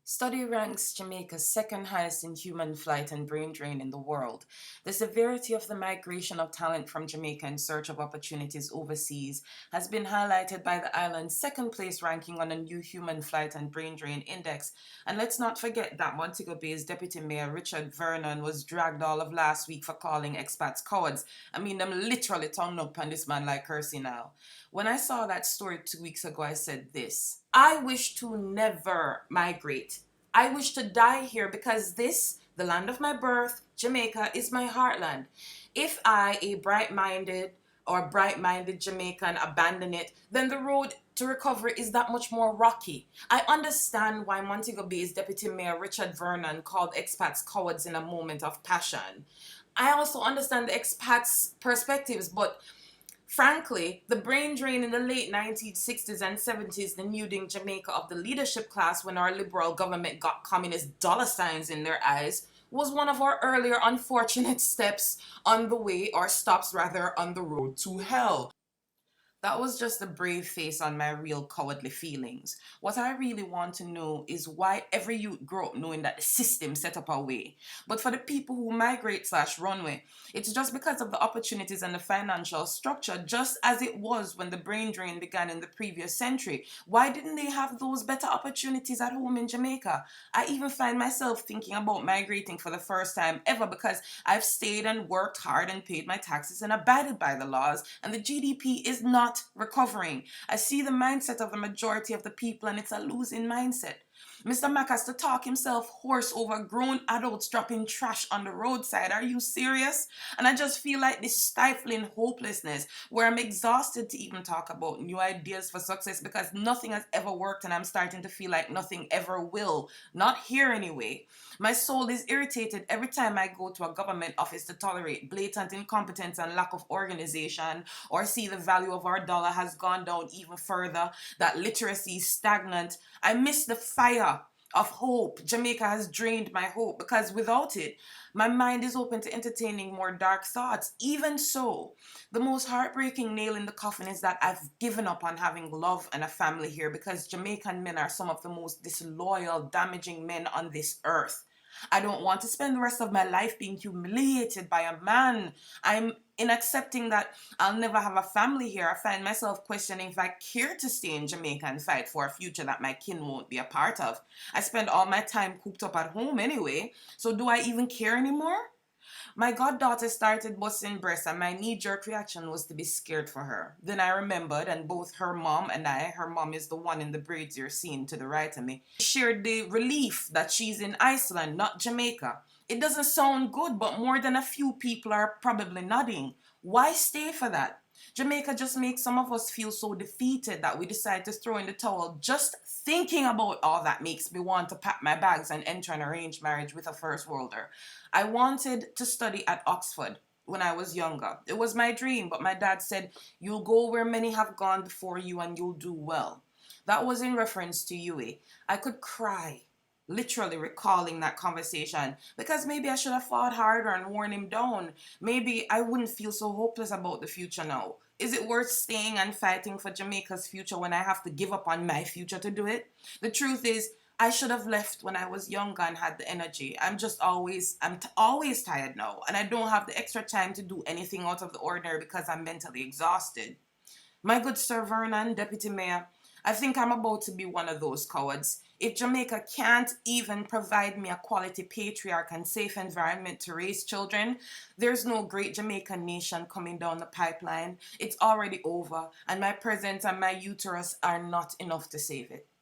Study ranks Jamaica second highest in human flight and brain drain in the world. The severity of the migration of talent from Jamaica in search of opportunities overseas has been highlighted by the island's second place ranking on a new human flight and brain drain index. And let's not forget that Montego Bay's Deputy Mayor Richard Vernon was dragged all of last week for calling expats cowards. I mean, them literally tongue up on this man like cursing now. When I saw that story 2 weeks ago, I said this: I wish to never migrate. I wish to die here because this, the land of my birth, Jamaica, is my heartland. If I, a bright minded Jamaican, abandon it, then the road to recovery is that much more rocky. I understand why Montego Bay's Deputy Mayor Richard Vernon called expats cowards in a moment of passion. I also understand the expats' perspectives, but frankly, the brain drain in the late 1960s and 70s, denuding Jamaica of the leadership class when our liberal government got communist dollar signs in their eyes, was one of our earlier unfortunate steps on the way, or stops rather, on the road to hell. That was just a brave face on my real cowardly feelings. What I really want to know is why every youth grow up knowing that the system set up a way. But for the people who migrate slash runway, it's just because of the opportunities and the financial structure, just as it was when the brain drain began in the previous century. Why didn't they have those better opportunities at home in Jamaica? I even find myself thinking about migrating for the first time ever because I've stayed and worked hard and paid my taxes and abided by the laws, and the GDP is not recovering. I see the mindset of the majority of the people, and it's a losing mindset. Mr. Mack has to talk himself hoarse over grown adults dropping trash on the roadside. Are you serious? And I just feel like this stifling hopelessness where I'm exhausted to even talk about new ideas for success because nothing has ever worked and I'm starting to feel like nothing ever will. Not here anyway. My soul is irritated every time I go to a government office to tolerate blatant incompetence and lack of organization, or see the value of our dollar has gone down even further, that literacy is stagnant. I miss the fire of hope. Jamaica has drained my hope because without it, my mind is open to entertaining more dark thoughts. Even so, the most heartbreaking nail in the coffin is that I've given up on having love and a family here because Jamaican men are some of the most disloyal, damaging men on this earth. I don't want to spend the rest of my life being humiliated by a man. I'm in accepting that I'll never have a family here. I find myself questioning if I care to stay in Jamaica and fight for a future that my kin won't be a part of. I spend all my time cooped up at home anyway, so do I even care anymore? My goddaughter started busting breasts, and my knee jerk reaction was to be scared for her. Then I remembered, and both her mom and I, her mom is the one in the braids you're seeing to the right of me, shared the relief that she's in Iceland, not Jamaica. It doesn't sound good, but more than a few people are probably nodding. Why stay for that? Jamaica just makes some of us feel so defeated that we decide to throw in the towel. Just thinking about all that makes me want to pack my bags and enter an arranged marriage with a first worlder. I wanted to study at Oxford when I was younger. It was my dream, but my dad said, "You'll go where many have gone before you and you'll do well." That was in reference to UA. I could cry, literally recalling that conversation, because maybe I should have fought harder and worn him down. Maybe I wouldn't feel so hopeless about the future now. Is it worth staying and fighting for Jamaica's future when I have to give up on my future to do it? The truth is, I should have left when I was younger and had the energy. I'm always tired now, and I don't have the extra time to do anything out of the ordinary because I'm mentally exhausted. My good Sir Vernon, Deputy Mayor, I think I'm about to be one of those cowards. If Jamaica can't even provide me a quality patriarch and safe environment to raise children, there's no great Jamaican nation coming down the pipeline. It's already over, and my presence and my uterus are not enough to save it.